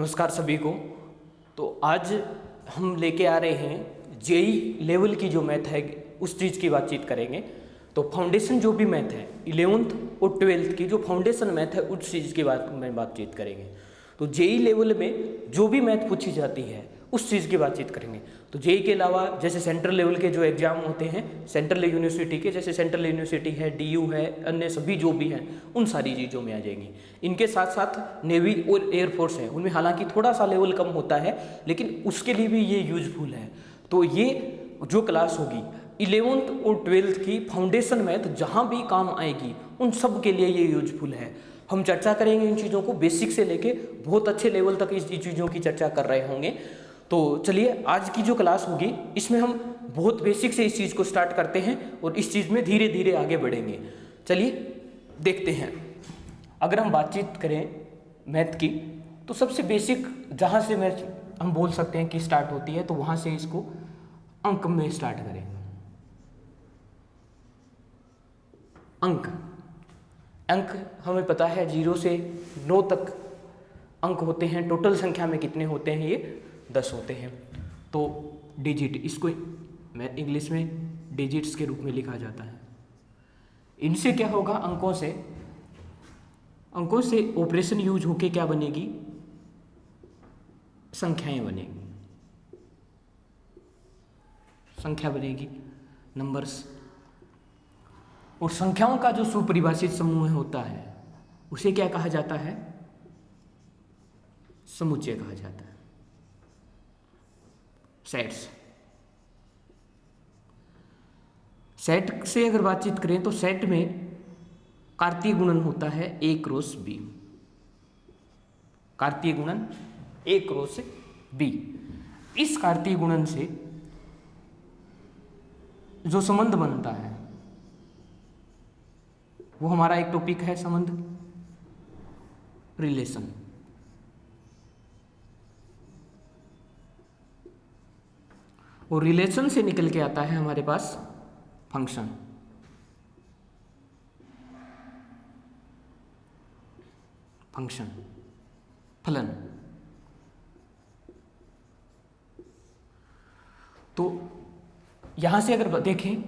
नमस्कार सभी को। तो आज हम लेके आ रहे हैं जेई लेवल की जो मैथ है उस चीज़ की बातचीत करेंगे। तो फाउंडेशन जो भी मैथ है 11th और 12th की जो फाउंडेशन मैथ है उस चीज़ की बातचीत करेंगे। तो जेई लेवल में जो भी मैथ पूछी जाती है उस चीज़ की बातचीत करेंगे। तो जेई के अलावा जैसे सेंट्रल लेवल के जो एग्ज़ाम होते हैं सेंट्रल यूनिवर्सिटी के, जैसे सेंट्रल यूनिवर्सिटी है, डीयू है, अन्य सभी जो भी हैं उन सारी चीज़ों में आ जाएंगी। इनके साथ साथ नेवी और एयरफोर्स है, उनमें हालांकि थोड़ा सा लेवल कम होता है लेकिन उसके लिए भी ये यूजफुल है। तो ये जो क्लास होगी 11th और 12th की फाउंडेशन मैथ जहाँ भी काम आएगी उन सब के लिए ये यूजफुल है। हम चर्चा करेंगे इन चीज़ों को, बेसिक से लेके बहुत अच्छे लेवल तक इस चीज़ों की चर्चा कर रहे होंगे। तो चलिए आज की जो क्लास होगी इसमें हम बहुत बेसिक से इस चीज़ को स्टार्ट करते हैं और इस चीज़ में धीरे धीरे आगे बढ़ेंगे। चलिए देखते हैं। अगर हम बातचीत करें मैथ की तो सबसे बेसिक जहाँ से मैथ हम बोल सकते हैं कि स्टार्ट होती है तो वहाँ से इसको अंक में स्टार्ट करें। अंक हमें पता है 0 से 9 तक अंक होते हैं। टोटल संख्या में कितने होते हैं? ये 10 होते हैं। तो डिजिट, इसको मैं इंग्लिश में डिजिट्स के रूप में लिखा जाता है। इनसे क्या होगा? अंकों से ऑपरेशन यूज होके क्या बनेगी? संख्याएं बनेगी, संख्या बनेगी, नंबर्स। और संख्याओं का जो सुपरिभाषित समूह होता है उसे क्या कहा जाता है? समुच्चय कहा जाता है, सेट्स। सेट से अगर बातचीत करें तो सेट में कार्तीय गुणन होता है A क्रॉस B। कार्तीय गुणन A क्रॉस B। इस कार्तीय गुणन से जो संबंध बनता है वो हमारा एक टॉपिक है संबंध, रिलेशन। और रिलेशन से निकल के आता है हमारे पास फंक्शन। फलन। तो यहां से अगर देखें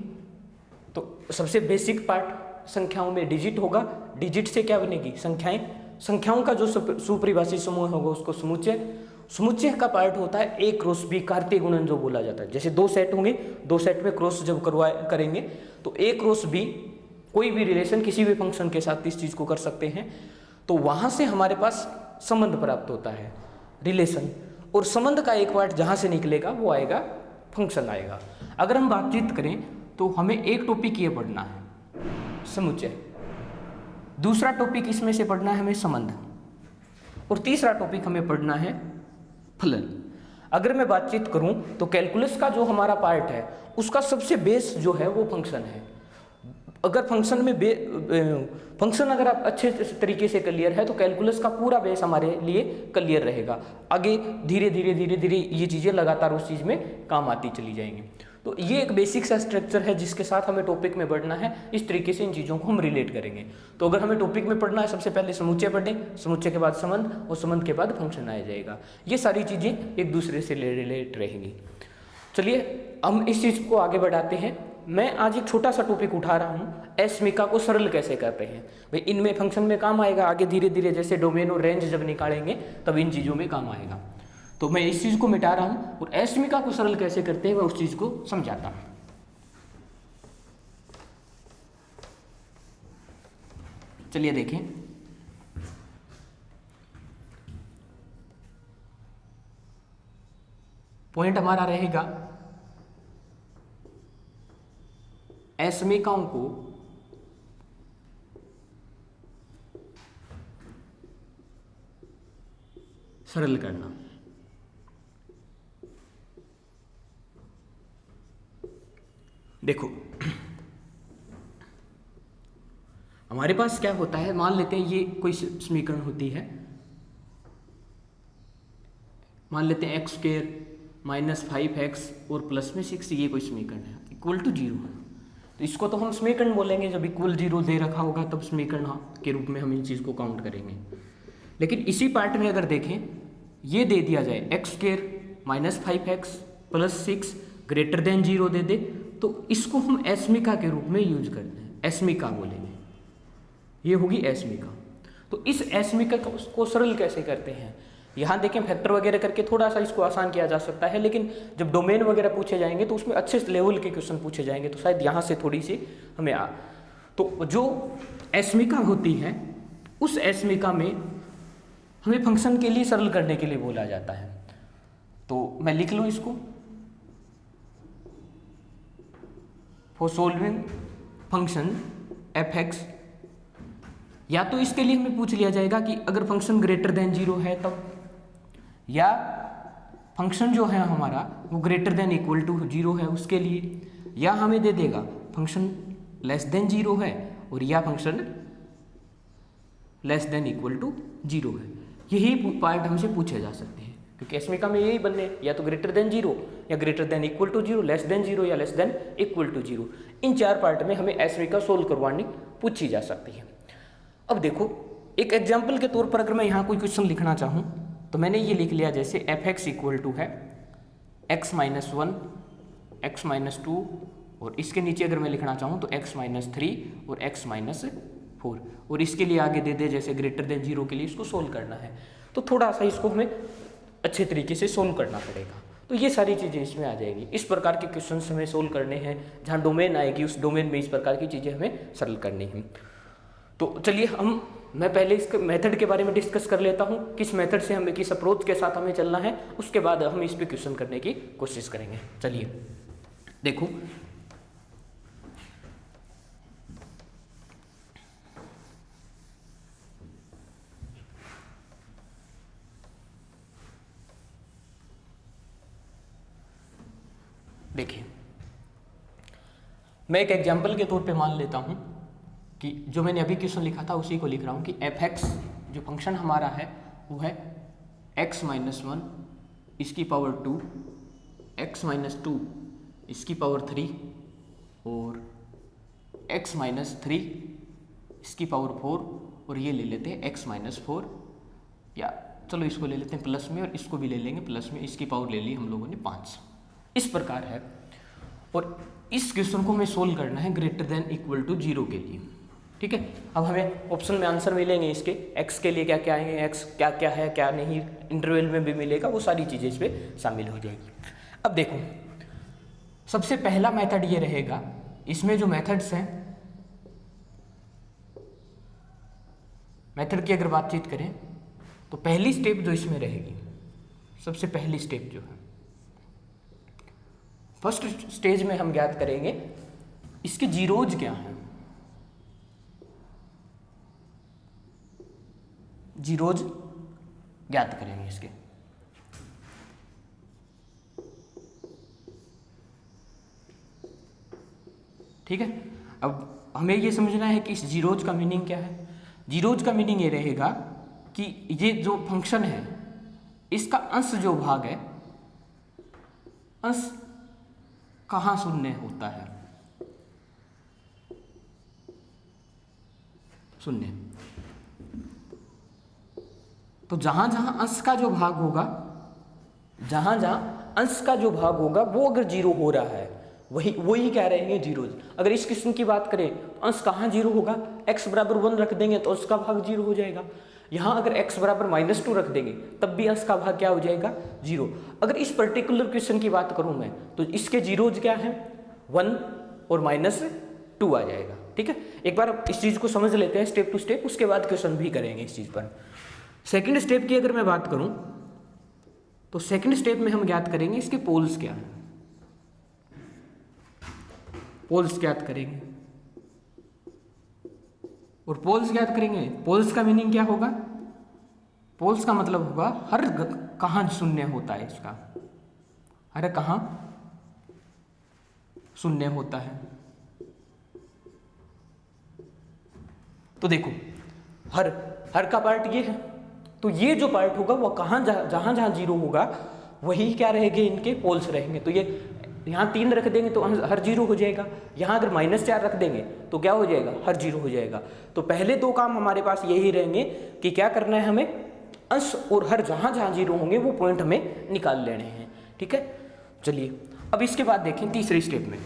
तो सबसे बेसिक पार्ट संख्याओं में डिजिट होगा। डिजिट से क्या बनेगी? संख्याएं। संख्याओं का जो सुपरिभाषित समूह होगा उसको समुच्चय का पार्ट होता है A क्रॉस B, कार्तीय गुणन जो बोला जाता है। जैसे 2 सेट होंगे, 2 सेट में क्रॉस जब करेंगे तो A क्रॉस B कोई भी रिलेशन किसी भी फंक्शन के साथ इस चीज को कर सकते हैं। तो वहां से हमारे पास संबंध प्राप्त होता है, रिलेशन। और संबंध का एक पार्ट जहां से निकलेगा वो आएगा फंक्शन आएगा। अगर हम बातचीत करें तो हमें एक टॉपिक ये पढ़ना है समुच्चय, दूसरा टॉपिक इसमें से पढ़ना है हमें संबंध, और तीसरा टॉपिक हमें पढ़ना है फलन। अगर मैं बातचीत करूं तो कैलकुलस का जो हमारा पार्ट है उसका सबसे बेस जो है वो फंक्शन है। अगर फंक्शन में फंक्शन अगर आप अच्छे तरीके से क्लियर है तो कैलकुलस का पूरा बेस हमारे लिए क्लियर रहेगा। आगे धीरे धीरे ये चीज़ें लगातार उस चीज़ में काम आती चली जाएंगी। तो ये एक बेसिक सा स्ट्रक्चर है जिसके साथ हमें टॉपिक में बढ़ना है। इस तरीके से इन चीज़ों को हम रिलेट करेंगे। तो अगर हमें टॉपिक में पढ़ना है सबसे पहले समुच्चय पढ़ें, समुच्चय के बाद संबंध और संबंध के बाद फंक्शन आ जाएगा। ये सारी चीज़ें एक दूसरे से रिलेट रहेंगी। चलिए हम इस चीज़ को आगे बढ़ाते हैं। मैं आज एक छोटा सा टॉपिक उठा रहा हूँ, अस्मिका को सरल कैसे करते हैं। भाई इनमें फंक्शन में काम आएगा, आगे धीरे धीरे जैसे डोमेन और रेंज जब निकालेंगे तब इन चीज़ों में काम आएगा। तो मैं इस चीज़ को मिटा रहा हूँ और अस्मिका को सरल कैसे करते हैं मैं उस चीज़ को समझाता हूँ। चलिए देखें। पॉइंट हमारा रहेगा अस्मिकाओं को सरल करना। देखो हमारे पास क्या होता है, मान लेते हैं ये कोई समीकरण होती है, मान लेते हैं x² - 5x और प्लस में 6 ये कोई समीकरण है इक्वल टू 0 है। तो इसको तो हम समीकरण बोलेंगे, जब इक्वल 0 दे रखा होगा तब समीकरण के रूप में हम इन चीज़ को काउंट करेंगे। लेकिन इसी पार्ट में अगर देखें ये दे दिया जाए x square minus 5x plus 6 greater than 0 दे दे, तो इसको हम एस्मिका के रूप में यूज करते हैं, एस्मिका बोलेंगे, ये होगी एस्मिका। तो इस एस्मिका को सरल कैसे करते हैं, यहाँ देखें फैक्टर वगैरह करके थोड़ा सा इसको आसान किया जा सकता है, लेकिन जब डोमेन वगैरह पूछे जाएंगे तो उसमें अच्छे लेवल के क्वेश्चन पूछे जाएंगे, तो शायद यहाँ से थोड़ी सी हमें तो जो एस्मिका होती है उस एस्मिका में हमें फंक्शन के लिए सरल करने के लिए बोला जाता है। तो मैं लिख लूँ इसको, for solving function F x, या तो इसके लिए हमें पूछ लिया जाएगा कि अगर फंक्शन ग्रेटर देन 0 है तब, या फंक्शन जो है हमारा वो ग्रेटर देन इक्वल टू 0 है उसके लिए, या हमें दे देगा फंक्शन लेस देन 0 है और या function less than equal to 0 है। यही पार्ट हमसे पूछे जा सकते हैं, क्योंकि एस्मिका में यही बनने, या तो ग्रेटर देन 0 या greater than equal to 0, less than 0 या लेस देन इक्वल टू 0। इन 4 पार्ट में हमें एस्मिका सोल्व करवानी पूछी जा सकती है। अब देखो एक एग्जाम्पल के तौर पर अगर मैं यहाँ कोई क्वेश्चन लिखना चाहूँ तो मैंने ये लिख लिया, जैसे एफ एक्स इक्वल टू है x माइनस 1 x माइनस 2, और इसके नीचे अगर मैं लिखना चाहूँ तो x माइनस 3 और x माइनस 4, और इसके लिए आगे दे दे जैसे ग्रेटर देन 0 के लिए इसको सोल्व करना है, तो थोड़ा सा इसको हमें अच्छे तरीके से सोल्व करना पड़ेगा। तो ये सारी चीज़ें इसमें आ जाएगी। इस प्रकार के क्वेश्चन हमें सोल्व करने हैं, जहाँ डोमेन आएगी उस डोमेन में इस प्रकार की चीज़ें हमें सरल करनी है। तो चलिए मैं पहले इसके मेथड के बारे में डिस्कस कर लेता हूँ, किस मेथड से हमें, किस अप्रोच के साथ हमें चलना है, उसके बाद हम इस पे क्वेश्चन करने की कोशिश करेंगे। चलिए देखो, देखिए मैं एक एग्जाम्पल के तौर पे मान लेता हूँ कि जो मैंने अभी क्वेश्चन लिखा था उसी को लिख रहा हूँ कि एफ एक्स जो फंक्शन हमारा है वो है x माइनस 1 इसकी पावर 2, x माइनस 2 इसकी पावर 3 और x माइनस 3 इसकी पावर 4, और ये ले लेते हैं x माइनस 4, या चलो इसको ले लेते हैं प्लस में और इसको भी ले लेंगे प्लस में, इसकी पावर ले ली हम लोगों ने 5। इस प्रकार है, और इस क्वेश्चन को हमें सोल्व करना है ग्रेटर देन इक्वल टू 0 के लिए। ठीक है, अब हमें ऑप्शन में आंसर मिलेंगे इसके, x के लिए क्या क्या आएंगे, x क्या क्या है क्या नहीं, इंटरवल में भी मिलेगा, वो सारी चीज़ें इस पर शामिल हो जाएगी। अब देखो सबसे पहला मेथड ये रहेगा, इसमें जो मेथड्स हैं, मेथड की अगर बातचीत करें तो पहली स्टेप जो इसमें रहेगी, सबसे पहली स्टेप जो है, फर्स्ट स्टेज में हम ज्ञात करेंगे इसके जीरोज क्या हैं, जीरोज ज्ञात करेंगे इसके। ठीक है, अब हमें ये समझना है कि इस जीरोज का मीनिंग क्या है। जीरोज का मीनिंग ये रहेगा कि ये जो फंक्शन है इसका अंश जो भाग है, अंश कहाँ शून्य होता है, शून्य। तो जहां जहां अंश का जो भाग होगा, जहां जहां अंश का जो भाग होगा वो अगर 0 हो रहा है, वही क्या रहेंगे जीरोज। अगर इस किस्म की बात करें तो अंश कहाँ 0 होगा, x बराबर 1 रख देंगे तो अंश का भाग 0 हो जाएगा। यहाँ अगर x बराबर -2 रख देंगे तब भी अंश का भाग क्या हो जाएगा, 0। अगर इस पर्टिकुलर क्वेश्चन की बात करूँ मैं तो इसके जीरोज क्या है, 1 और -2 आ जाएगा। ठीक है, एक बार इस चीज़ को समझ लेते हैं स्टेप टू स्टेप, उसके बाद क्वेश्चन भी करेंगे इस चीज़ पर। सेकेंड स्टेप की अगर मैं बात करूँ तो सेकेंड स्टेप में हम ज्ञात करेंगे इसके पोल्स क्या है, पोल्स ज्ञात करेंगे। और पोल्स ज्ञात करेंगे, पोल्स का मीनिंग क्या होगा, पोल्स का मतलब होगा हर कहाँ शून्य होता है, इसका हर कहाँ शून्य होता है। तो देखो हर का पार्ट ये है, तो ये जो पार्ट होगा वो कहाँ जहाँ जहाँ 0 होगा वही क्या रहेंगे, इनके पोल्स रहेंगे। तो ये यहाँ 3 रख देंगे तो हर 0 हो जाएगा, यहाँ अगर -4 रख देंगे तो क्या हो जाएगा, हर 0 हो जाएगा। तो पहले 2 काम हमारे पास यही रहेंगे कि क्या करना है हमें, अंश और हर जहां जहां जीरो होंगे वो पॉइंट हमें निकाल लेने हैं। ठीक है, चलिए अब इसके बाद देखें तीसरे स्टेप में।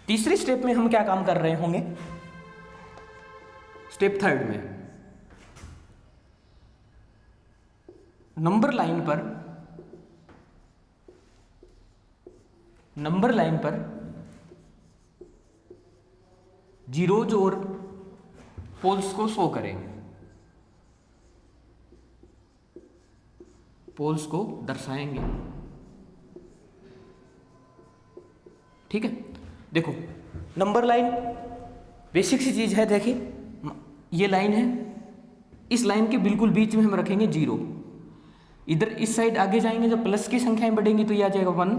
तीसरे स्टेप में हम क्या काम कर रहे होंगे, स्टेप थर्ड में नंबर लाइन पर जीरोज और पोल्स को शो करेंगे, पोल्स को दर्शाएंगे। ठीक है, देखो नंबर लाइन बेसिक सी चीज है। देखिए ये लाइन है, इस लाइन के बिल्कुल बीच में हम रखेंगे जीरो। इधर इस साइड आगे जाएंगे, जब प्लस की संख्याएं बढ़ेंगी तो ये आ जाएगा 1,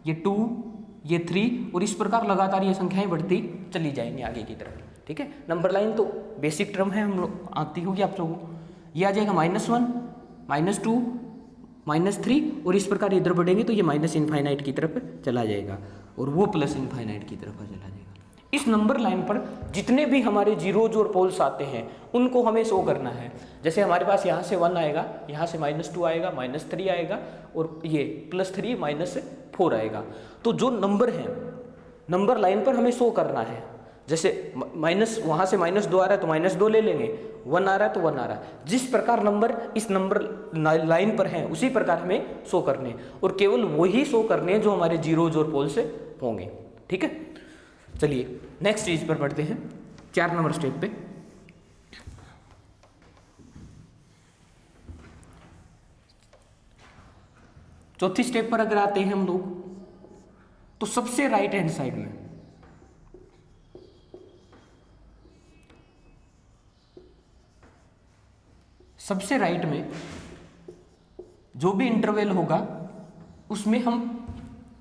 ये 2, ये 3 और इस प्रकार लगातार ये संख्याएं बढ़ती चली जाएंगी आगे की तरफ। ठीक है, नंबर लाइन तो बेसिक टर्म है, हम लोग आती होगी आप लोगों को। ये आ जाएगा -1, -2, -3 और इस प्रकार इधर बढ़ेंगे तो ये माइनस इनफाइनाइट की तरफ चला जाएगा और वो प्लस इनफाइनाइट की तरफ चला जाएगा। इस नंबर लाइन पर जितने भी हमारे जीरोज और पोल्स आते हैं उनको हमें शो करना है। जैसे हमारे पास यहाँ से 1 आएगा, यहाँ से -2 आएगा, -3 आएगा और ये +3 -4 आएगा। तो जो नंबर है नंबर लाइन पर हमें शो करना है। जैसे माइनस वहाँ से -2 आ रहा है तो -2 ले लेंगे, 1 आ रहा है तो 1 आ रहा है। जिस प्रकार नंबर इस नंबर लाइन पर हैं उसी प्रकार हमें शो करने, और केवल वही शो करने जो हमारे जीरोज और पोल से होंगे। ठीक है, चलिए नेक्स्ट चीज पर बढ़ते हैं, 4 नंबर स्टेप पे। चौथी स्टेप पर अगर आते हैं हम लोग तो सबसे राइट हैंड साइड में सबसे राइट में जो भी इंटरवल होगा उसमें हम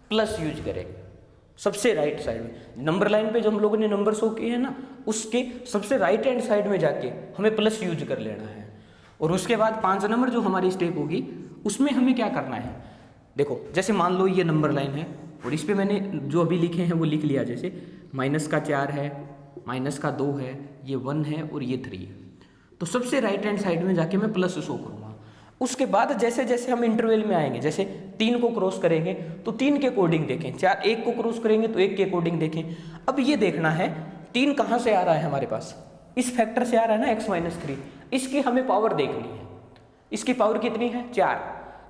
प्लस यूज करेंगे। सबसे राइट साइड में नंबर लाइन पे जो हम लोगों ने नंबर शो किए हैं ना, उसके सबसे राइट हैंड साइड में जाके हमें प्लस यूज कर लेना है। और उसके बाद 5 नंबर जो हमारी स्टेप होगी उसमें हमें क्या करना है, देखो जैसे मान लो ये नंबर लाइन है और इस पे मैंने जो अभी लिखे हैं वो लिख लिया। जैसे -4 है, -2 है, ये 1 है और ये 3 है। तो सबसे राइट हैंड साइड में जाके मैं प्लस शो करूँगा। उसके बाद जैसे जैसे हम इंटरवल में आएंगे, जैसे 3 को क्रॉस करेंगे तो 3 के अकॉर्डिंग देखें, 1 को क्रॉस करेंगे तो 1 के अकॉर्डिंग देखें। अब ये देखना है 3 कहाँ से आ रहा है हमारे पास, इस फैक्टर से आ रहा है ना x - 3, इसकी हमें पावर देखनी है। इसकी पावर कितनी है 4।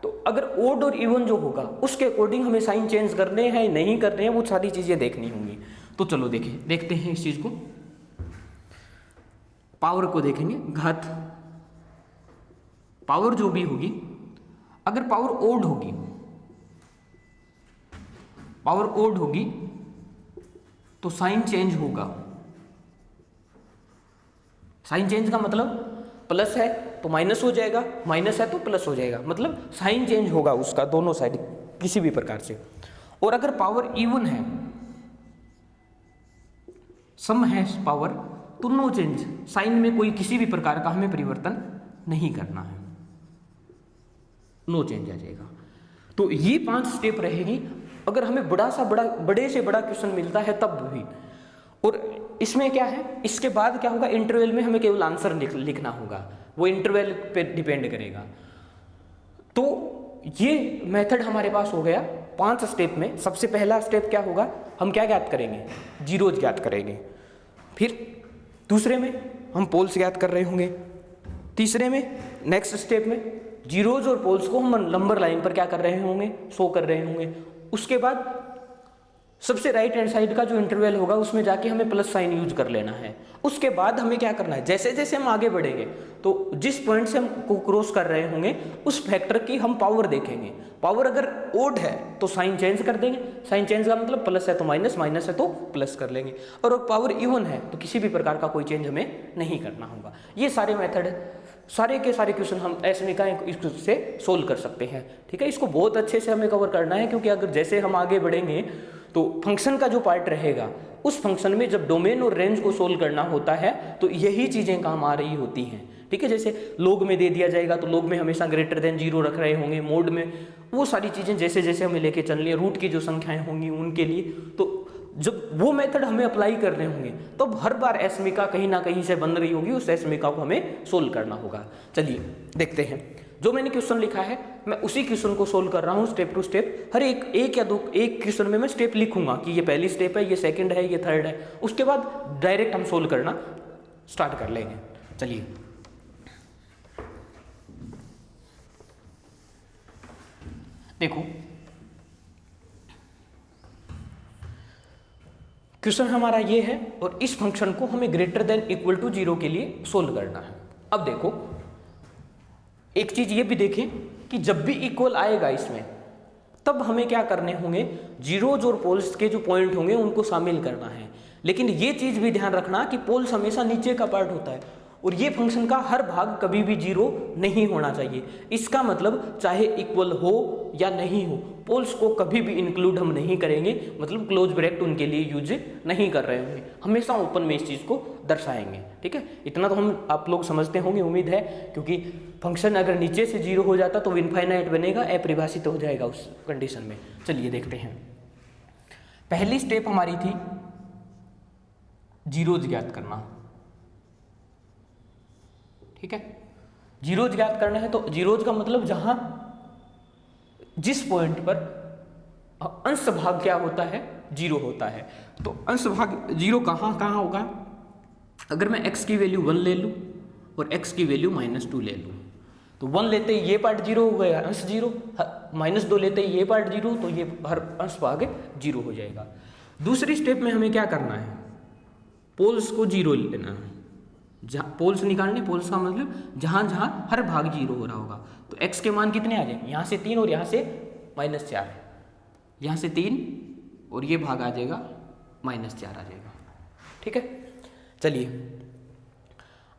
तो अगर ओड और इवन जो होगा उसके अकॉर्डिंग हमें साइन चेंज करने हैं नहीं करने हैं, वो सारी चीजें देखनी होंगी। तो चलो देखते हैं इस चीज को। पावर को देखेंगे, घात पावर जो भी होगी, अगर पावर ओड होगी तो साइन चेंज होगा। साइन चेंज का मतलब प्लस है तो माइनस हो जाएगा, माइनस है तो प्लस हो जाएगा, मतलब साइन चेंज होगा उसका दोनों साइड किसी भी प्रकार से। और अगर पावर इवन है, सम है पावर, तो नो चेंज, साइन में कोई किसी भी प्रकार का हमें परिवर्तन नहीं करना है, नो चेंज आ जाएगा। तो ये 5 स्टेप रहेगी अगर हमें बड़े से बड़ा क्वेश्चन मिलता है तब भी। और इसमें क्या है, इसके बाद क्या होगा, इंटरवल में हमें केवल आंसर लिखना होगा, वो इंटरवल पे डिपेंड करेगा। तो ये मेथड हमारे पास हो गया 5 स्टेप में। सबसे पहला स्टेप क्या होगा, हम क्या ज्ञात करेंगे, जीरोज ज्ञात करेंगे। फिर दूसरे में हम पोल्स ज्ञात कर रहे होंगे। तीसरे में नेक्स्ट स्टेप में जीरोज और पोल्स को हम नंबर लाइन पर क्या कर रहे होंगे, शो कर रहे होंगे। उसके बाद सबसे राइट हैंड साइड का जो इंटरवल होगा उसमें जाके हमें प्लस साइन यूज कर लेना है। उसके बाद हमें क्या करना है, जैसे जैसे हम आगे बढ़ेंगे तो जिस पॉइंट से हम को क्रॉस कर रहे होंगे उस फैक्टर की हम पावर देखेंगे। पावर अगर ओड है तो साइन चेंज कर देंगे, साइन चेंज का मतलब प्लस है तो माइनस, माइनस है तो प्लस कर लेंगे। और अगर पावर इवन है तो किसी भी प्रकार का कोई चेंज हमें नहीं करना होगा। ये सारे मेथड सारे के सारे क्वेश्चन हम ऐसे इससे सोल्व कर सकते हैं। ठीक है, इसको बहुत अच्छे से हमें कवर करना है, क्योंकि अगर जैसे हम आगे बढ़ेंगे तो फंक्शन का जो पार्ट रहेगा उस फंक्शन में जब डोमेन और रेंज को सोल्व करना होता है तो यही चीजें काम आ रही होती हैं। ठीक है, जैसे लॉग में दे दिया जाएगा तो लॉग में हमेशा ग्रेटर देन 0 रख रहे होंगे, मोड में वो सारी चीजें जैसे जैसे हमें लेके चलनी है, रूट की जो संख्याएं होंगी उनके लिए। तो जब वो मेथड हमें अप्लाई कर रहे होंगे तो अब हर बार एसमिका कहीं ना कहीं से बन रही होगी, उस एसमिका को हमें सोल्व करना होगा। चलिए देखते हैं, जो मैंने क्वेश्चन लिखा है मैं उसी क्वेश्चन को सोल्व कर रहा हूँ स्टेप टू स्टेप। हर एक या दो एक क्वेश्चन में मैं स्टेप लिखूंगा कि ये पहली स्टेप है, ये सेकंड है, ये थर्ड है, उसके बाद डायरेक्ट हम सोल्व करना स्टार्ट कर लेंगे। चलिए देखो, क्वेश्चन हमारा ये है और इस फंक्शन को हमें ग्रेटर देन इक्वल टू 0 के लिए सोल्व करना है। अब देखो एक चीज ये भी देखें कि जब भी इक्वल आएगा इसमें तब हमें क्या करने होंगे, जीरोज और पोल्स के जो पॉइंट होंगे उनको शामिल करना है। लेकिन ये चीज भी ध्यान रखना कि पोल्स हमेशा नीचे का पार्ट होता है और ये फंक्शन का हर भाग कभी भी 0 नहीं होना चाहिए। इसका मतलब चाहे इक्वल हो या नहीं हो, पोल्स को कभी भी इंक्लूड हम नहीं करेंगे, मतलब क्लोज ब्रैकेट उनके लिए यूज नहीं कर रहे होंगे, हमेशा ओपन में इस चीज़ को दर्शाएंगे। ठीक है, इतना तो हम आप लोग समझते होंगे, उम्मीद है, क्योंकि फंक्शन अगर नीचे से 0 हो जाता तो इनफाइनाइट बनेगा, अपरिभाषित हो जाएगा उस कंडीशन में। चलिए देखते हैं, पहली स्टेप हमारी थी जीरोज ज्ञात करना। ठीक है, जीरोज ज्ञात करना है तो जीरोज का मतलब जहां जिस पॉइंट पर अंश भाग क्या होता है, 0 होता है। तो अंश भाग 0 कहाँ होगा, अगर मैं x की वैल्यू 1 ले लूँ और x की वैल्यू -2 ले लूँ तो 1 लेते ही ये पार्ट 0 हो गया, अंश 0, -2 लेते ही ये पार्ट 0, तो ये हर अंश भाग 0 हो जाएगा। दूसरी स्टेप में हमें क्या करना है, पोल्स को 0 लेना है। जहाँ पोल्स निकालने, पोल्स का मतलब जहाँ जहाँ हर भाग 0 हो रहा होगा, तो x के मान कितने आ जाएंगे, यहाँ से 3 और यहाँ से -4, यहाँ से 3 और ये भाग आ जाएगा -4 आ जाएगा। ठीक है, चलिए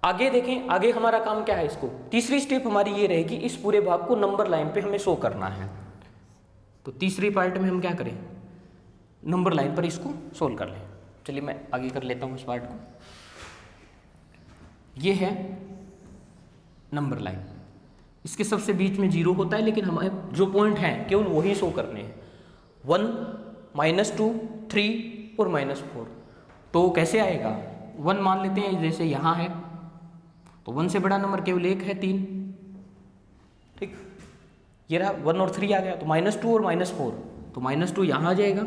आगे देखें, आगे हमारा काम क्या है, इसको तीसरी स्टेप हमारी ये रहेगी, इस पूरे भाग को नंबर लाइन पे हमें शो करना है। तो तीसरी पार्ट में हम क्या करें, नंबर लाइन पर इसको सोल्व कर लें। चलिए मैं आगे कर लेता हूँ इस पार्ट को। ये है नंबर लाइन, इसके सबसे बीच में 0 होता है, लेकिन हमारे जो पॉइंट हैं केवल वही शो करने हैं, 1, -2, 3 और -4। तो कैसे आएगा, 1 मान लेते हैं, जैसे यहाँ है तो 1 से बड़ा नंबर केवल एक है, 3। ठीक, ये रहा 1 और 3 आ गया, तो -2 और -4, तो -2 यहाँ आ जाएगा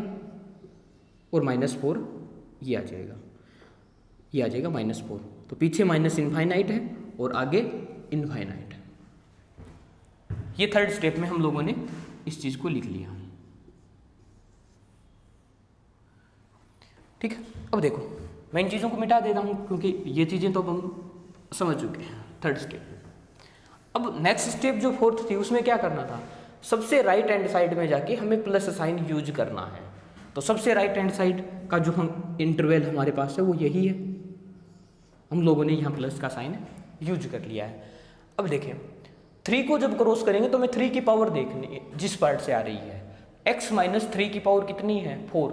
और -4 ये आ जाएगा, ये आ जाएगा -4। तो पीछे माइनस इनफाइनाइट है और आगे इनफाइनाइट है। ये थर्ड स्टेप में हम लोगों ने इस चीज को लिख लिया। ठीक है, अब देखो मैं इन चीज़ों को मिटा देता हूँ क्योंकि ये चीज़ें तो हम समझ चुके हैं थर्ड स्टेप। अब नेक्स्ट स्टेप जो फोर्थ थी उसमें क्या करना था, सबसे राइट हैंड साइड में जाके हमें प्लस साइन यूज करना है। तो सबसे राइट हैंड साइड का जो हम इंटरवल हमारे पास है वो यही है, हम लोगों ने यहाँ प्लस का साइन यूज कर लिया है। अब देखें 3 को जब क्रॉस करेंगे तो हमें 3 की पावर देखनी है, जिस पार्ट से आ रही है, x - 3 की पावर कितनी है, 4।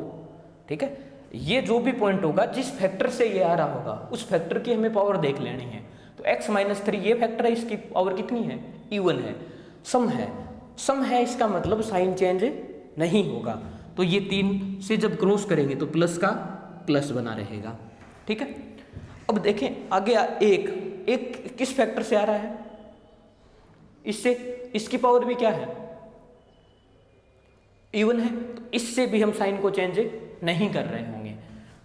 ठीक है, ये जो भी पॉइंट होगा जिस फैक्टर से ये आ रहा होगा उस फैक्टर की हमें पावर देख लेनी है। तो x - 3 ये फैक्टर है, इसकी पावर कितनी है, इवन है, सम है, सम है, इसका मतलब साइन चेंज नहीं होगा। तो ये 3 से जब क्रॉस करेंगे तो प्लस का प्लस बना रहेगा। ठीक है, अब देखें आगे एक किस फैक्टर से आ रहा है, इससे, इसकी पावर भी क्या है, इवन है, तो इससे भी हम साइन को चेंज नहीं कर रहे होंगे।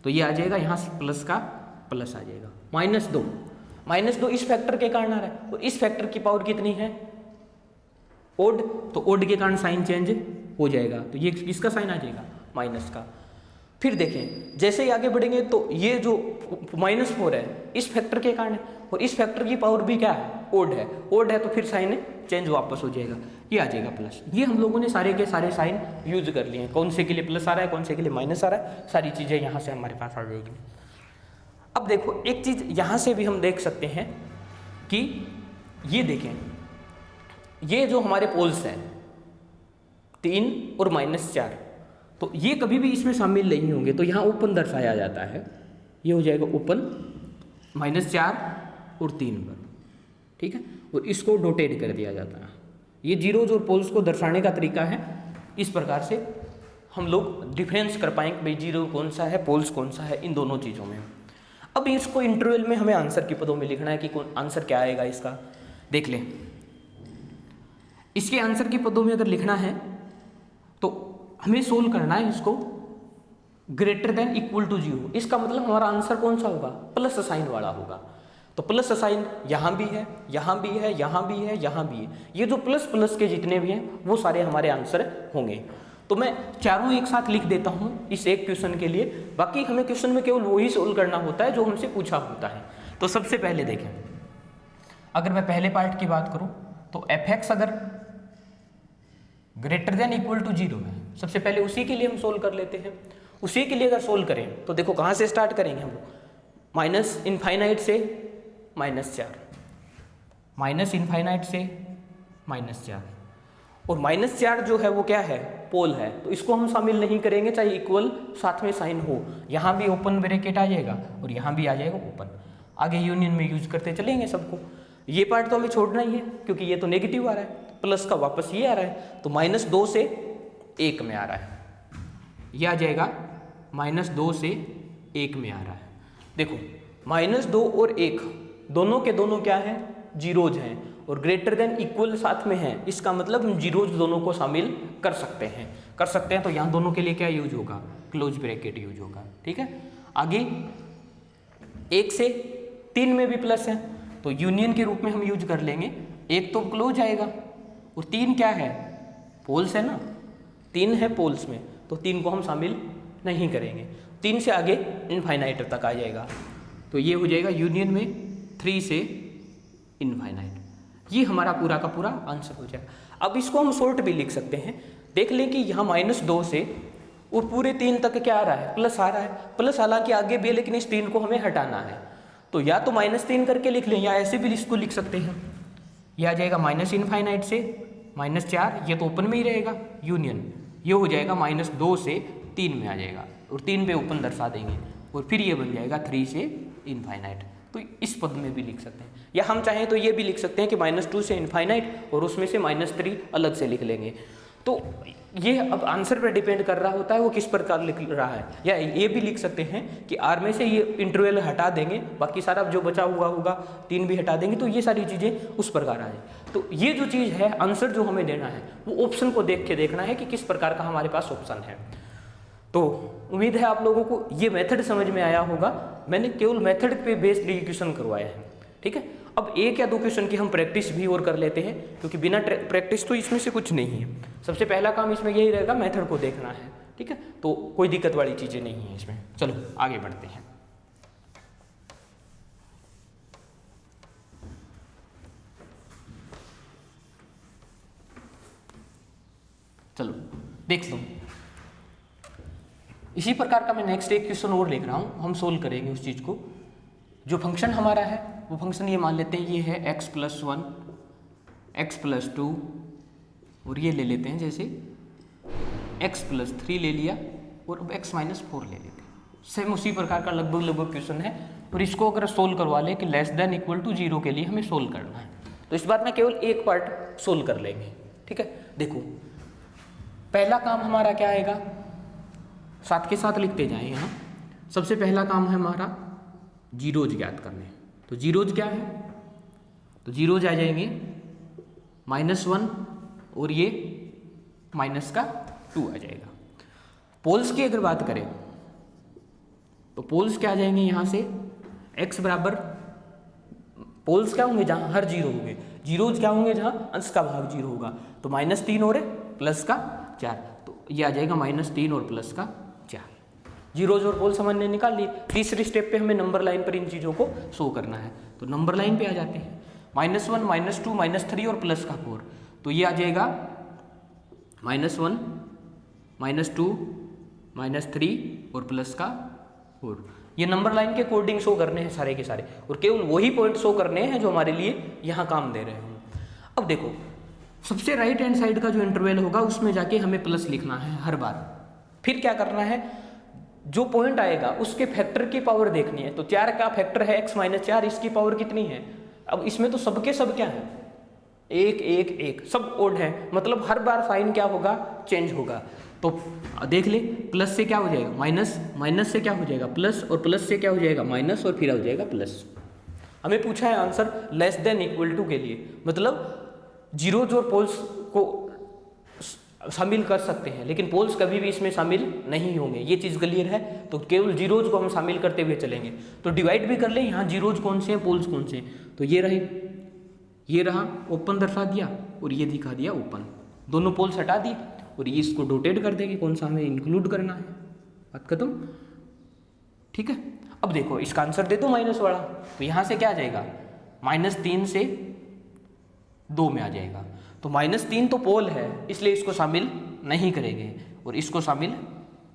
तो ये आ जाएगा, यहाँ से प्लस का प्लस आ जाएगा। -2 इस फैक्टर के कारण आ रहा है, और इस फैक्टर की पावर कितनी है, ओड, तो ओड के कारण साइन चेंज हो जाएगा, तो ये किसका साइन आ जाएगा, माइनस का। फिर देखें जैसे ही आगे बढ़ेंगे तो ये जो -4 है इस फैक्टर के कारण है, और इस फैक्टर की पावर भी क्या है, ओड है, तो फिर साइन चेंज वापस हो जाएगा, ये आ जाएगा प्लस। ये हम लोगों ने सारे के सारे साइन यूज कर लिए हैं, कौन से के लिए प्लस आ रहा है, कौन से के लिए माइनस आ रहा है, सारी चीज़ें यहाँ से हमारे पास आ जाएगी। अब देखो एक चीज़ यहाँ से भी हम देख सकते हैं कि ये देखें, ये जो हमारे पोल्स हैं 3 और -4, तो ये कभी भी इसमें शामिल नहीं होंगे, तो यहाँ ओपन दर्शाया जाता है, ये हो जाएगा ओपन -4 और 3 पर। ठीक है, और इसको डोटेड कर दिया जाता है। ये जीरोज और पोल्स को दर्शाने का तरीका है, इस प्रकार से हम लोग डिफरेंस कर पाएंगे भाई जीरो कौन सा है, पोल्स कौन सा है, इन दोनों चीज़ों में। अब इसको इंटरवल में हमें आंसर की पदों में लिखना है कि कौन आंसर क्या आएगा इसका। देख लें, इसके आंसर की पदों में अगर लिखना है तो हमें सोल्व करना है इसको ग्रेटर देन इक्वल टू 0। इसका मतलब हमारा आंसर कौन सा होगा, प्लस साइन वाला होगा। तो प्लस साइन यहाँ भी है, यहाँ भी है, यहाँ भी है, यहाँ भी है, ये जो प्लस प्लस के जितने भी हैं वो सारे हमारे आंसर होंगे। तो मैं चारों एक साथ लिख देता हूँ इस एक क्वेश्चन के लिए, बाकी हमें क्वेश्चन में केवल वही सोल्व करना होता है जो हमसे पूछा होता है। तो सबसे पहले देखें, अगर मैं पहले पार्ट की बात करूँ तो f(x) अगर ग्रेटर देन इक्वल टू 0 है, सबसे पहले उसी के लिए हम सोल्व कर लेते हैं। उसी के लिए अगर सोल्व करें तो देखो कहाँ से स्टार्ट करेंगे हम लोग, माइनस इनफाइनाइट से -4, माइनस इनफाइनाइट से -4, और -4 जो है वो क्या है, पोल है, तो इसको हम शामिल नहीं करेंगे चाहे इक्वल साथ में साइन हो। यहाँ भी ओपन ब्रैकेट आ जाएगा और यहाँ भी आ जाएगा ओपन, आगे यूनियन में यूज करते चलेंगे सबको। ये पार्ट तो हमें छोड़ना ही है क्योंकि ये तो नेगेटिव आ रहा है, प्लस का वापस ये आ रहा है, तो -2 से 1 में आ रहा है, ये आ जाएगा -2 से 1 में आ रहा है। देखो -2 और 1 दोनों के दोनों क्या है, जीरोज हैं, और ग्रेटर देन इक्वल साथ में है, इसका मतलब हम जीरोज दोनों को शामिल कर सकते हैं। तो यहाँ दोनों के लिए क्या यूज होगा, क्लोज ब्रैकेट यूज होगा। ठीक है, आगे 1 से 3 में भी प्लस है तो यूनियन के रूप में हम यूज कर लेंगे। 1 तो क्लोज आएगा और 3 क्या है, पोल्स है ना, 3 है पोल्स में, तो 3 को हम शामिल नहीं करेंगे। 3 से आगे इनफाइनाइट तक आ जाएगा, तो ये हो जाएगा यूनियन में 3 से इनफाइनाइट। ये हमारा पूरा का पूरा आंसर हो जाएगा। अब इसको हम शॉर्ट भी लिख सकते हैं। देख लें कि यहाँ -2 से और पूरे 3 तक क्या आ रहा है, प्लस आ रहा है। प्लस हालांकि आगे भी है लेकिन इस 3 को हमें हटाना है, तो या तो -3 करके लिख लें या ऐसे भी इसको लिख सकते हैं। यह आ जाएगा माइनस इनफाइनाइट से -4, ये तो ओपन में ही रहेगा यूनियन, ये हो जाएगा -2 से 3 में आ जाएगा और 3 पे ओपन दर्शा देंगे और फिर ये बन जाएगा 3 से इनफाइनाइट। तो इस पद में भी लिख सकते हैं, या हम चाहें तो ये भी लिख सकते हैं कि -2 से इनफाइनाइट और उसमें से -3 अलग से लिख लेंगे। तो ये अब आंसर पर डिपेंड कर रहा होता है वो किस प्रकार लिख रहा है। या ये भी लिख सकते हैं कि R में से ये इंटरवल हटा देंगे, बाकी सारा जो बचा हुआ होगा 3 भी हटा देंगे, तो ये सारी चीज़ें उस प्रकार आ जाए। तो ये जो चीज़ है, आंसर जो हमें देना है वो ऑप्शन को देख के देखना है कि किस प्रकार का हमारे पास ऑप्शन है। तो उम्मीद है आप लोगों को ये मेथड समझ में आया होगा। मैंने केवल मेथड पे बेस्ड ये क्वेश्चन करवाया है। ठीक है, अब 1 या 2 क्वेश्चन की हम प्रैक्टिस भी और कर लेते हैं, क्योंकि बिना प्रैक्टिस तो इसमें से कुछ नहीं है। सबसे पहला काम इसमें यही रहेगा, मेथड को देखना है। ठीक है, तो कोई दिक्कत वाली चीज़ें नहीं है इसमें। चलो आगे बढ़ते हैं। चलो देख लो, इसी प्रकार का मैं नेक्स्ट एक क्वेश्चन और लिख रहा हूँ, हम सोल्व करेंगे उस चीज़ को। जो फंक्शन हमारा है वो फंक्शन ये मान लेते हैं, ये है x+1, x+2, और ये ले लेते हैं जैसे x+3 ले लिया और अब x-4 ले लेते हैं। सेम उसी प्रकार का लगभग क्वेश्चन है, और इसको अगर सोल्व करवा ले कि <0 के लिए हमें सोल्व करना है, तो इस बार मैं केवल एक पार्ट सोल्व कर लेंगे। ठीक है, देखो पहला काम हमारा क्या आएगा, साथ के साथ लिखते जाएं। यहाँ सबसे पहला काम है हमारा जीरोज ज्ञात करने। तो जीरोज क्या है, तो जीरोज आ जाएंगे -1 और ये -2 आ जाएगा। पोल्स की अगर बात करें तो पोल्स क्या आ जाएंगे, यहाँ से x बराबर, पोल्स क्या होंगे जहाँ हर 0 होंगे, जीरोज क्या होंगे जहाँ अंश का भाग 0 होगा, तो -3 और +4, तो ये आ जाएगा -3 और +4। जीरोज और पोल्स हमने निकाल ली। तीसरी स्टेप पे हमें नंबर लाइन पर इन चीज़ों को शो करना है, तो नंबर लाइन पे आ जाते हैं। -1, -2, -3 और +4, तो ये आ जाएगा -1, -2, -3 और +4। ये नंबर लाइन के कोडिंग शो करने हैं सारे के सारे, और केवल वही पॉइंट शो करने हैं जो हमारे लिए यहाँ काम दे रहे हैं। अब देखो सबसे राइट हैंड साइड का जो इंटरवल होगा उसमें जाके हमें प्लस लिखना है हर बार। फिर क्या करना है, जो पॉइंट आएगा उसके फैक्टर की पावर देखनी है। तो 4 का फैक्टर है x-4, इसकी पावर कितनी है। अब इसमें तो सबके सब क्या है, 1 1 1, सब ओड है, मतलब हर बार साइन क्या होगा, चेंज होगा। तो देख ले, प्लस से क्या हो जाएगा माइनस, माइनस से क्या हो जाएगा प्लस, और प्लस से क्या हो जाएगा माइनस, और फिर हो जाएगा प्लस। हमें पूछा है answer less than equal to के लिए, मतलब जीरोज और पोल्स को शामिल कर सकते हैं, लेकिन पोल्स कभी भी इसमें शामिल नहीं होंगे, ये चीज़ क्लियर है। तो केवल जीरोज को हम शामिल करते हुए चलेंगे। तो डिवाइड भी कर ले, यहाँ जीरोज कौन से हैं, पोल्स कौन से हैं, तो ये रहे, ये रहा ओपन दर्शा दिया और ये दिखा दिया ओपन, दोनों पोल्स हटा दिए और ये इसको डोटेड कर देंगे कौन सा हमें इंक्लूड करना है, बात खत्म। ठीक है, अब देखो इसका आंसर दे दो माइनस वाला, तो यहाँ से क्या आ जाएगा -3 से 2 में आ जाएगा। तो -3 तो पोल है इसलिए इसको शामिल नहीं करेंगे और इसको शामिल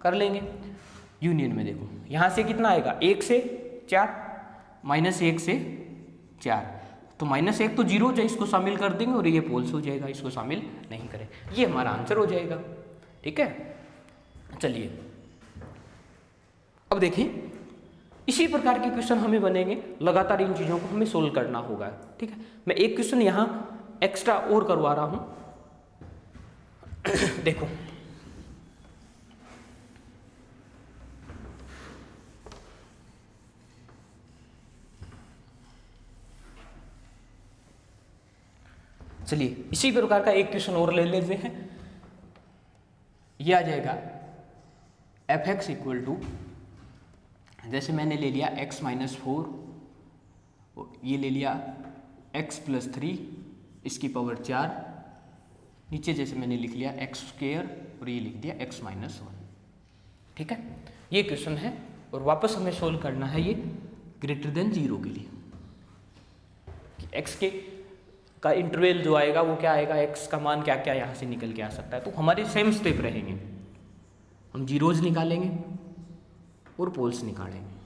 कर लेंगे। यूनियन में देखो यहाँ से कितना आएगा 1 से 4, -1 से 4, तो -1 तो जीरो है, इसको शामिल कर देंगे और ये पोल्स हो जाएगा, इसको शामिल नहीं करें, ये हमारा आंसर हो जाएगा। ठीक है, चलिए अब देखिए इसी प्रकार के क्वेश्चन हमें बनेंगे, लगातार इन चीज़ों को हमें सोल्व करना होगा। ठीक है, मैं एक क्वेश्चन यहाँ एक्स्ट्रा और करवा रहा हूं देखो चलिए इसी प्रकार का एक क्वेश्चन और ले लेते हैं। ये आ जाएगा f(x) इक्वल टू, जैसे मैंने ले लिया x - 4, ये ले लिया x + 3 इसकी पावर 4, नीचे जैसे मैंने लिख लिया x² और ये लिख दिया x - 1। ठीक है, ये क्वेश्चन है और वापस हमें सोल्व करना है ये >0 के लिए कि x के का इंटरवल जो आएगा वो क्या आएगा, x का मान क्या क्या यहाँ से निकल के आ सकता है। तो हमारे सेम स्टेप रहेंगे, हम जीरोज निकालेंगे और पोल्स निकालेंगे।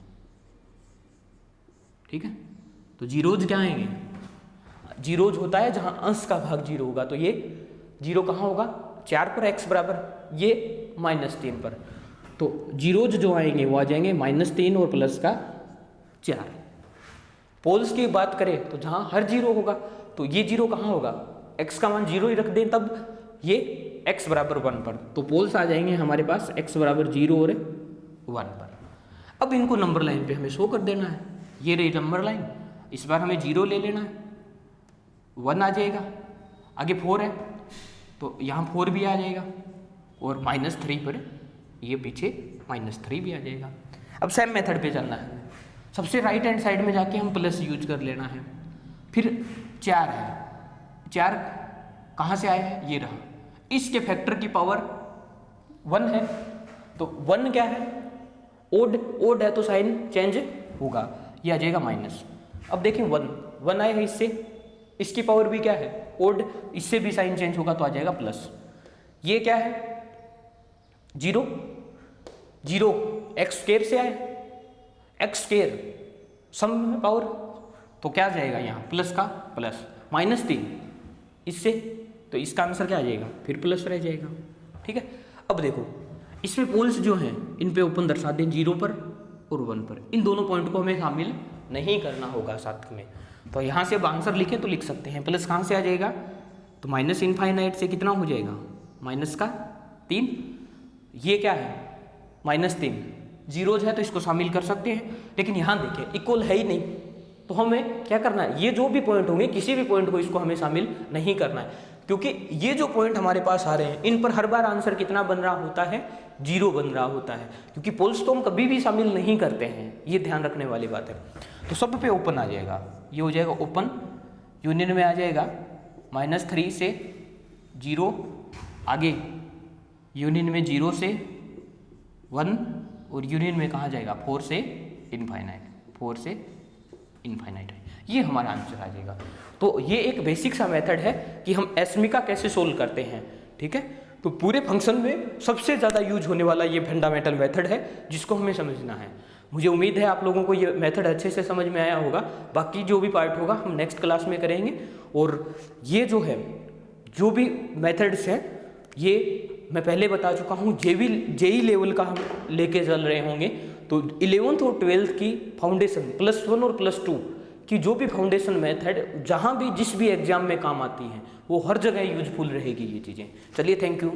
ठीक है, तो जीरोज क्या आएंगे, जीरोज होता है जहां अंश का भाग 0 होगा, तो ये 0 कहाँ होगा 4 पर, x बराबर ये -3 पर, तो जीरोज जो आएंगे वो आ जाएंगे -3 और प्लस का 4। पोल्स की बात करें तो जहां हर 0 होगा तो ये 0 कहाँ होगा, x का मान 0 ही रख दें तब ये x बराबर 1 पर, तो पोल्स आ जाएंगे हमारे पास x बराबर 0 और 1 पर। अब इनको नंबर लाइन पे हमें शो कर देना है, ये रही नंबर लाइन, इस बार हमें 0 ले लेना है, 1 आ जाएगा, आगे 4 है तो यहाँ 4 भी आ जाएगा और -3 पर ये पीछे -3 भी आ जाएगा। अब सेम मेथड पे चलना है, सबसे राइट हैंड साइड में जाके हम प्लस यूज कर लेना है। फिर 4 है, 4 कहाँ से आया है, ये रहा, इसके फैक्टर की पावर 1 है, तो 1 क्या है ओड है तो साइन चेंज होगा, ये आ जाएगा माइनस। अब देखें 1 आया है इससे, इसकी पावर भी क्या है ओड, इससे भी साइन चेंज होगा तो आ जाएगा प्लस। ये क्या है 0 x² से आया, x² सम में पावर, तो क्या जाएगा यहाँ प्लस का प्लस, -3 इससे, तो इसका आंसर क्या आ जाएगा फिर प्लस रह जाएगा। ठीक है, अब देखो इसमें पोल्स जो हैं इन पे ओपन दर्शा दें 0 पर और 1 पर, इन दोनों पॉइंट को हमें शामिल नहीं करना होगा साथ में। तो यहाँ से अब आंसर लिखें तो लिख सकते हैं, प्लस कहाँ से आ जाएगा, तो -∞ से कितना हो जाएगा -3, ये क्या है -3, जीरोज है तो इसको शामिल कर सकते हैं, लेकिन यहाँ देखें इक्वल है ही नहीं, तो हमें क्या करना है, ये जो भी पॉइंट होंगे किसी भी पॉइंट को इसको हमें शामिल नहीं करना है, क्योंकि ये जो पॉइंट हमारे पास आ रहे हैं इन पर हर बार आंसर कितना बन रहा होता है 0 बन रहा होता है, क्योंकि पोल्स तो हम कभी भी शामिल नहीं करते हैं, ये ध्यान रखने वाली बात है। तो सब पे ओपन आ जाएगा, ये हो जाएगा ओपन, यूनियन में आ जाएगा -3 से 0, आगे यूनियन में 0 से 1 और यूनियन में कहाँ जाएगा 4 से इनफाइनाइट, ये हमारा आंसर आ जाएगा। तो ये एक बेसिक सा मेथड है कि हम एस्मिका कैसे सोल्व करते हैं। ठीक है, तो पूरे फंक्शन में सबसे ज़्यादा यूज होने वाला ये फंडामेंटल मेथड है जिसको हमें समझना है। मुझे उम्मीद है आप लोगों को ये मेथड अच्छे से समझ में आया होगा, बाकी जो भी पार्ट होगा हम नेक्स्ट क्लास में करेंगे। और ये जो है जो भी मेथड्स हैं ये मैं पहले बता चुका हूँ, जेई लेवल का हम लेके चल रहे होंगे, तो 11th और 12th की फाउंडेशन +1 और +2 कि जो भी फाउंडेशन मेथड जहाँ भी जिस भी एग्जाम में काम आती हैं वो हर जगह यूजफुल रहेगी ये चीज़ें। चलिए, थैंक यू।